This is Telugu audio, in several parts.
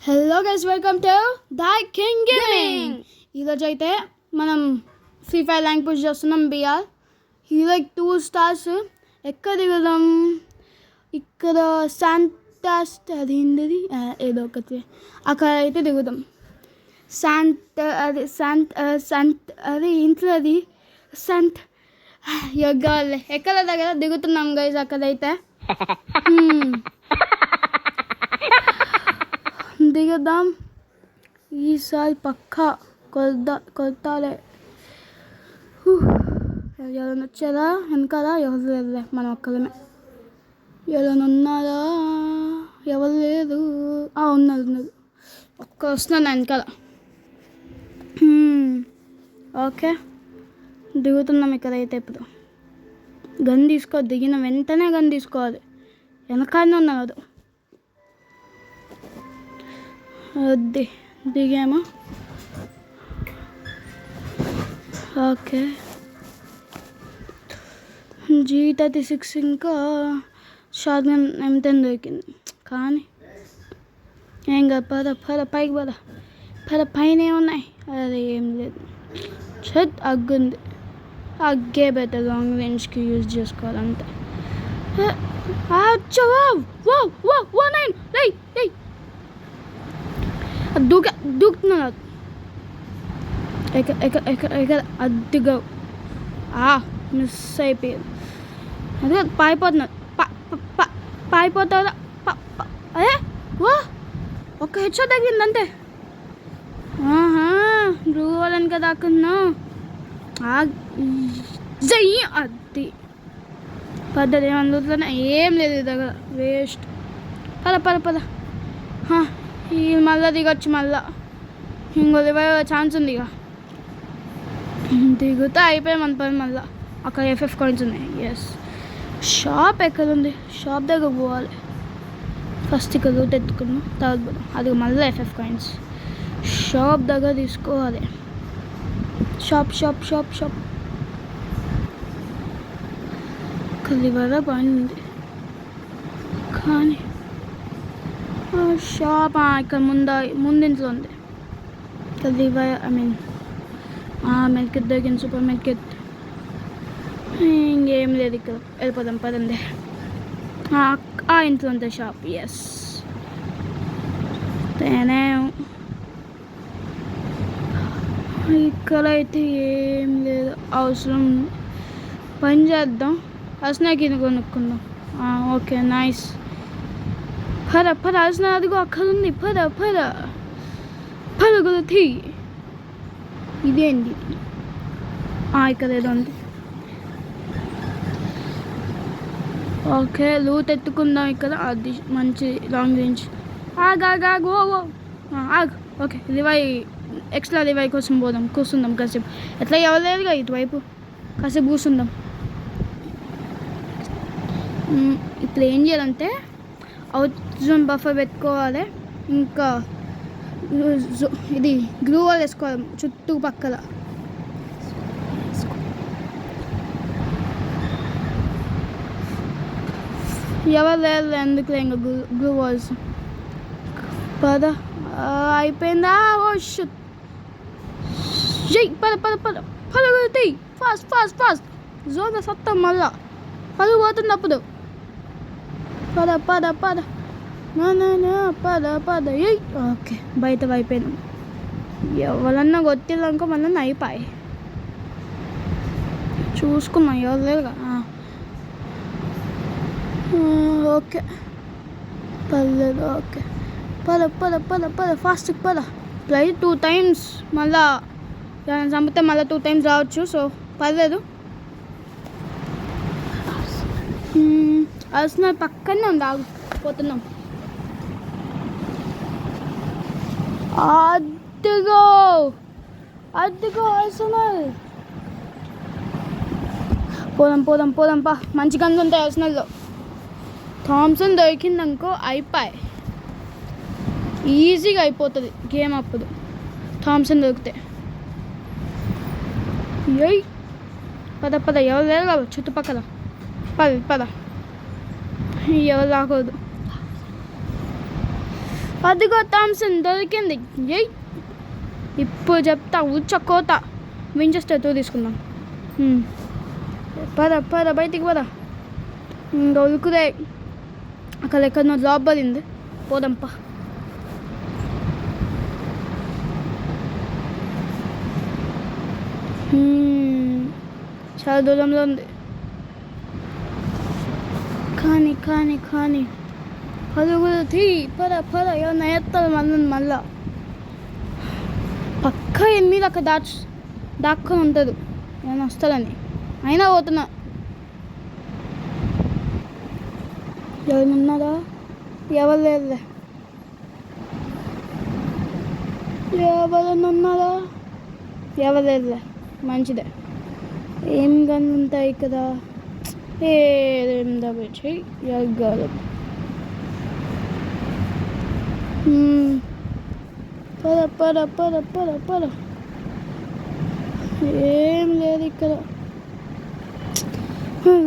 Hello guys, welcome to the king gaming. ఈరోజు అయితే మనం ఫ్రీ ఫైర్ ర్యాంక్ పుష్ చేస్తున్నాం. బిఆర్ హీరోకి 2 స్టార్స్. ఎక్కడ దిగుదాం? ఇక్కడ శాంటాస్ట్ అది ఏంటిది ఏదో ఒకటి అక్కడ అయితే దిగుదాం. అది ఇంట్లో అది శాంట్ యొగ్గాలే ఎక్కడ దగ్గర దిగుతున్నాం గైస్. అక్కడైతే దిగుదాం. ఈసారి పక్కా కొడతాలే. ఎవరైనా వచ్చారా వెనకాల? ఎవరు లేదులే, మనం ఒక్కలమే. ఎవరైనా ఉన్నారా? ఎవరు లేదు. ఉన్నారు. ఒక్క వస్తున్నాను వెనకాల. ఓకే, దిగుతున్నాం ఇక్కడైతే. ఇప్పుడు గన్ దిగిన వెంటనే గన్ తీసుకోవాలి. వెనకాలనే ఉన్నారు. అది దిగామా? ఓకే, G36 ఇంకా షార్ట్ గన్ M10 దొరికింది. కానీ ఏం కాదు, పైకి పైన ఉన్నాయి. అది ఏం లేదు. అగ్గుంది. అగ్గే బెటర్, లాంగ్ రేంజ్కి యూజ్ చేసుకోవాలంటే. దూకుతున్నాడు. ఎక్కడ అద్దుగా మిస్ అయిపోయాడు. అదే పారిపోతున్నాడు. పారిపోతాడా? అదే ఒక్క హెడ్షాట్ తగ్గింది అంతే. బ్లూ వాళ్ళని కదా అక్కడున్నా. అది పద్ధతి అందులోనే ఏం లేదు దగ్గర. వేస్ట్. పద ఈ మళ్ళీ దిగొచ్చు. మళ్ళా ఇంకో దిగే ఛాన్స్ ఉంది. ఇక దిగుతా అయిపోయి మన పని. మళ్ళీ అక్కడ FF కాయిన్స్ ఉన్నాయి. ఎస్, షాప్ ఎక్కడుంది? షాప్ దగ్గర పోవాలి. ఫస్ట్ ఇక్కడ రూట్ ఎత్తుకున్నాం, తర్వాత పోదాం. అది మళ్ళీ FF కాయిన్స్ షాప్ దగ్గర తీసుకోవాలి. షాప్ కలివర పాయింట్ ఉంది కానీ షాప్ ఇక్కడ ముందింట్లో ఉంది. మెల్కెట్ దొరికింది. సూపర్ మెల్కెట్. ఇంకేం లేదు ఇక్కడ. వెళ్ళిపోదాం పదండి. ఇంట్లో ఉంది షాప్. ఎస్, ఇక్కడైతే ఏం లేదు. అవసరం పని చేద్దాం. అసనాకి ఇది కొనుక్కుందాం. Okay, nice. పద అసలు అదిగో అక్కడ ఉంది. పద గురి. ఇదేంటి? ఇక్కడ ఏదో ఉంది. ఓకే, లూట్ ఎత్తుకుందాం ఇక్కడ. అది మంచి లాంగ్ రేంజ్. ఆగు. ఓకే, ఎక్స్ట్రా రివై కోసం పోదాం. కూర్చుందాం కాసేపు. ఎట్లా ఎవలేదుగా ఇటువైపు. కాసేపు కూర్చుందాం. ఇప్పుడు ఏం చేయాలంటే అవుట్ జోన్ బఫర్ పెట్టుకోవాలి. ఇంకా ఇది గ్లూ వాల్ వేసుకోవాలి చుట్టుపక్కల. ఎవరు లేదు ఎందుకు ఇంకా గ్లూ వాల్స్. పద అయిపోయిందా? పద ఫాస్ట్ జోన్ సత్తం. మళ్ళా పది పోతుంది అప్పుడు. పద ఓకే, బయట అయిపోయింది. ఎవరన్నా కొట్టిందనుకో మళ్ళీ అయిపోయి. చూసుకున్నాం ఎవరు లేదుగా. ఓకే, పర్లేదు. ఓకే, పద ఫాస్ట్ పద. ప్లై 2 times. మళ్ళా చంపితే మళ్ళీ 2 times రావచ్చు. సో పర్లేదు. అసలు పక్కనే ఉంది. ఆగిపోతున్నాం. అదిగో అసలు పోదాం. మంచి గన్లు ఉంటాయి అసలు. థామ్సన్ దొరికిందనుకో అయిపోయి. ఈజీగా అయిపోతుంది గేమ్ అప్పుడు థామ్సన్ దొరికితే. పద ఎవరు లేరు కాదు చుట్టుపక్కల. పద ఎవరు రాకూడదు. అదిగో థామ్సన్ దొరికింది. ఏయ్ ఇప్పుడు చెప్తా ఉచ్చకోత. వించెస్టర్ 2 తీసుకుందాం. పద పద బయటికి పద. ఇంకా ఉరుకుదే. అక్కడ ఎక్కడో జాబ్ పడింది, పోదాంపా. చాలా దూరంలో ఉంది. కానీ కానీ కానీ పరుగులు తీ. పద పద. ఏమన్నా ఎత్తాలి మళ్ళా పక్క ఎనిమిది అక్కడ దాక్కొని ఉంటుంది ఏమైనా వస్తుందని. అయినా పోతున్నా. ఎవరున్నారా? ఎవరు లేదులే. ఎవరన్నా ఉన్నారా? ఎవరు లేదులే, మంచిదే. ఏం గన్లు ఉంటాయి కదా. ఏం దబిచ్చి ఎగ్గారు. పద పద పద పద పద. ఏం లేదు ఇక్కడ.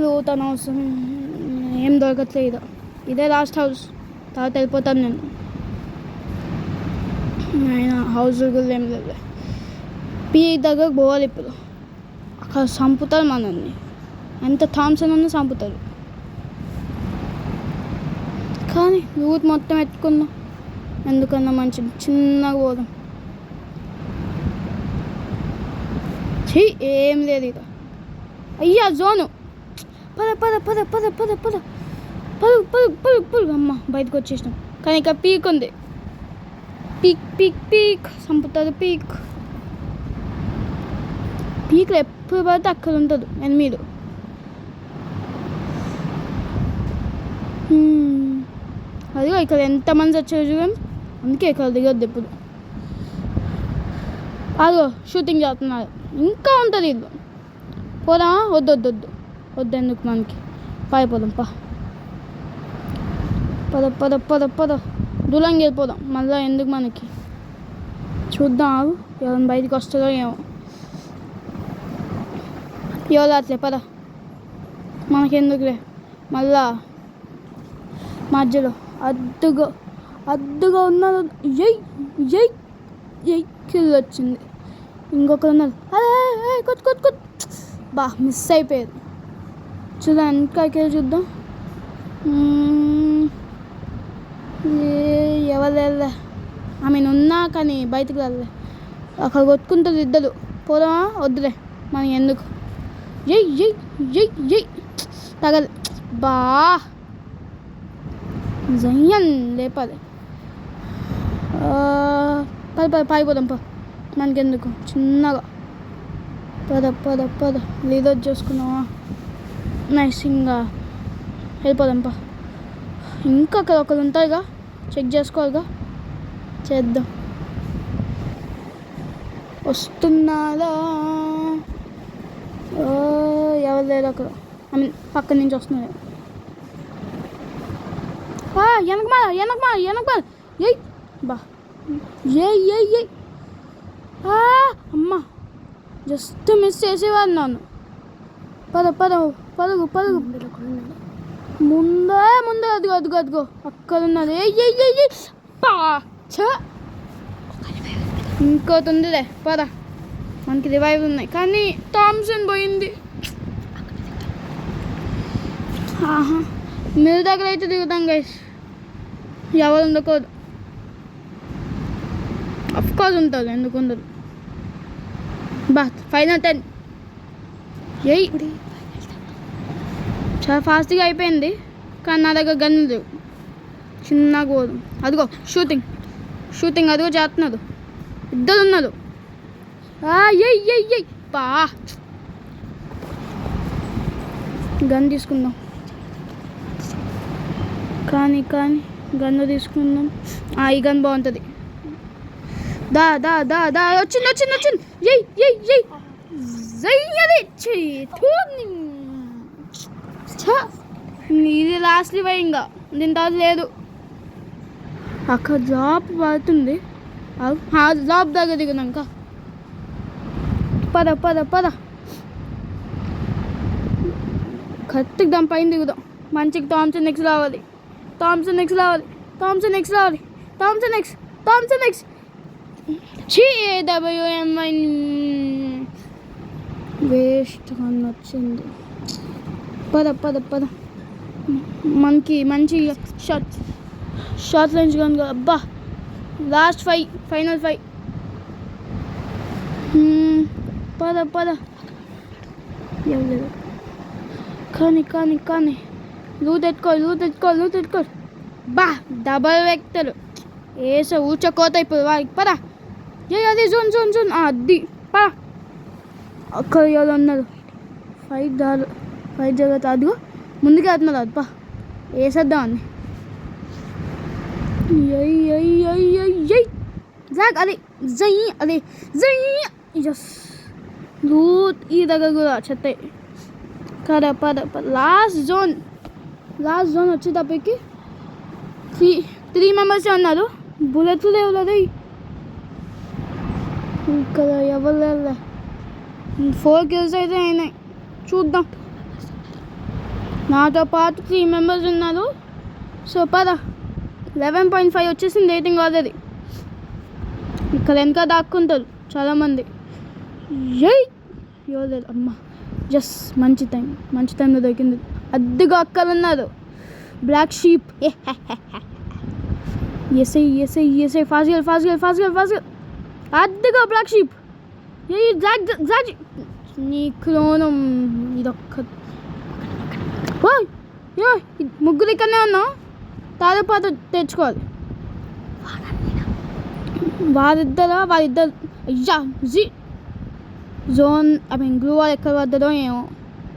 పోతాను, అవసరం ఏం దొరకట్లేదు. ఇదే లాస్ట్ హౌస్, తర్వాత వెళ్ళిపోతాను నేను. అయినా హౌస్ కూడా ఏం లేదు. పీ దగ్గరకు పోవాలి ఇప్పుడు. అక్కడ చంపుతారు మనల్ని. ఎంత థామ్సన్ ఉన్నా చంపుతారు. కానీ యూత్ మొత్తం ఎత్తుకుందాం, ఎందుకన్నా మంచిది. చిన్నగా పోదాం. ఏం లేదు ఇక. అయ్యా జోను. పద పద పద పద పద పద. పలుగు పలుగు పలుగు పలుగు. అమ్మ బయటకు వచ్చేసినాం. కానీ ఇక పీక్ ఉంది. పీక్ పీక్ పీక్ చంపుతుంది. పీక్లో ఎప్పుడు పడితే అక్కడ ఉంటుంది ఎనిమిది. అదిగో ఇక్కడ ఎంతమంది వచ్చారు చూడండి. అందుకే ఇక్కడ దిగొద్దు ఎప్పుడు. అదిగో షూటింగ్ చేస్తున్నారు. ఇంకా ఉంటుంది ఇల్లు. పోదా? వద్దు వద్దు వద్దు వద్దు, ఎందుకు మనకి. పారిపోదాం పా. పద పద పద పద. దూరంగా వెళ్ళిపోదాం మళ్ళీ, ఎందుకు మనకి. చూద్దాం ఎవరైనా బయటికి వస్తుందో ఏమో. ఎవరు అట్లే పద, మనకెందుకులే. మళ్ళా మధ్యలో అద్దుగా ఉన్నారు. కిల్ వచ్చింది. ఇంకొకరు ఉన్నారు. అదే కొట్టు. బా మిస్ అయిపోయారు. చూద్దాం వెనకాకి చూద్దాం. ఎవరు వెళ్ళలే. ఆమె ఉన్నా కానీ బయటకు వెళ్ళలే. అక్కడ కొట్టుకుంటుంది ఇద్దరు. పోదామా? వద్దులే మనకి ఎందుకు. తగదు బా. జయ్యన్ లేపది. పారిపోదాం పా, మనకెందుకు. చిన్నగా పద పద పద. లీడర్ చేసుకున్నావా? నైస్. ఇంకా వెళ్ళిపోదాం పా. ఇంకా అక్కడ ఒకరు ఉంటారుగా, చెక్ చేసుకోవాలిగా. చేద్దాం. వస్తున్నారా? ఎవరు లేరు అక్కడ. ఐ మీన్ పక్క నుంచి వస్తున్నారు. వెనకమాల. ఏయ్ బా. ఏయ్ అమ్మా, జస్ట్ మిస్ చేసేవాడు నన్ను. పలుగు ముందే అదిగో అక్కడ ఉన్నది. ఇంకోటి ఉందిలే. పద, మనకి రివైవ్ ఉన్నాయి. కానీ థామ్సన్ పోయింది. మీరు దగ్గర అయితే దిగుతాం గైస్. ఎవరు ఉండకూడదు. అఫ్కోర్స్ ఉంటుంది, ఎందుకు ఉండదు. బా ఫైనల్ 10. చాలా ఫాస్ట్గా అయిపోయింది. కానీ నా దగ్గర గన్ లేవు. చిన్నగా పోదు. అదిగో షూటింగ్ అదిగో చేస్తున్నారు. ఇద్దరు ఉన్నారు. బా గన్ తీసుకుందాం. కానీ గన్ను తీసుకుందాం. ఈ గన్ బాగుంటుంది. దా వచ్చింది. ఇది లాస్ట్ లివై. ఇంకా దీని తర్వాత లేదు. అక్కడ జాబ్ పడుతుంది. జాబ్ దగ్గర దిగునాక పద. కరెక్ట్గా దాని పైన దిగుదాం. మంచిగా థామ్సన్ నెక్స్ట్ రావాలి. థామ్సన్ ఎక్స్ GAWMY వేస్ట్ అని వచ్చింది. పద మనకి మంచి షార్ట్ రేంజ్ గన్ అబ్బా లాస్ట్ ఫైనల్ 5 పద కానీ లూట్ ఎత్తుకో బా డబల్ వెక్టర్ వేసా ఊచకోత ఇప్పుడు వాడికి పదా అది జోన్ అది పా అక్కడ అన్నారు ఫైట్ జరుగుతుంది. అదిగో ముందుకు వెళ్తున్నారు అది పా వేసేద్దామని జస్ లూట్ ఈ దగ్గర కూడా చెత్త పద లాస్ట్ జోన్ వచ్చేటప్పటికి 3 మెంబర్స్ ఉన్నారు. బుల్లెట్లు లేవు కదా ఇక్కడ ఎవరు లేరులే. 4 kills అయితే అయినాయి. చూద్దాం. నాతో పాటు 3 మెంబర్స్ ఉన్నారు. సో పద 11.5 వచ్చేసింది రేటింగ్ ఆల్రెడీ. ఇక్కడ వెనక దాక్కుంటారు చాలామంది. ఎవరు అమ్మ జస్ట్ మంచి టైంలో దొరికింది. అద్దెగా అక్కడ ఉన్నారు బ్లాక్ షీప్. ఎస్ఐ ఫాస్ట్ అద్దెగా బ్లాక్ షీప్ నీ క్లోనం ఇదొక్క ముగ్గురు ఇక్కడనే ఉన్నాం. తాళపాత తెచ్చుకోవాలి. వారిద్దరు అయ్యా జోన్ గ్లూ వాల్ ఎక్కడ వద్దదో ఏమో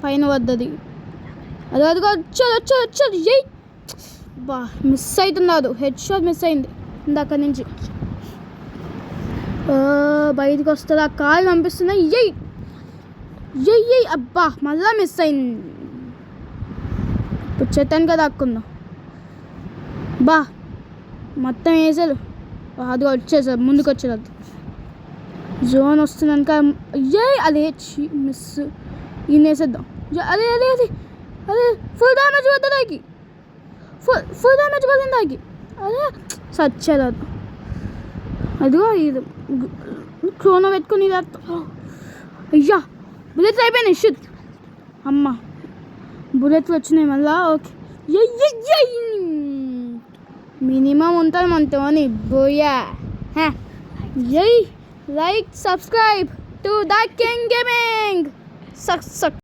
పైన వద్దది. అదిగో వచ్చాడు బా మిస్ అవుతున్నారు. హెడ్ షాట్ మిస్ అయింది ఇందాక నుంచి. బయటకు వస్తుంది. ఆ కాలు కనిపిస్తున్నాయి. అబ్బా మళ్ళా మిస్ అయింది. ఇప్పుడు చెత్తాను కదా దాక్కుందాం. బా మొత్తం వేసారు. అది వచ్చేసారు ముందుకు వచ్చేది. జోన్ వస్తున్నాక అదే మిస్ ఈయన వేసేద్దాం. అదే ఫుల్ డ్యామేజ్ వద్దాకి ఫుల్ డ్యామేజ్ పడింది దానికి. అదే సచ్చేది. అదిగో ఇది క్రోనో పెట్టుకుని అయ్యా బుల్లెట్లు అయిపోయినాయి. షిట్ అమ్మ బుల్లెట్లు వచ్చినాయి మళ్ళా. ఓకే మినిమం ఉంటుంది మనతోని బోయా. Like subscribe to the king gaming.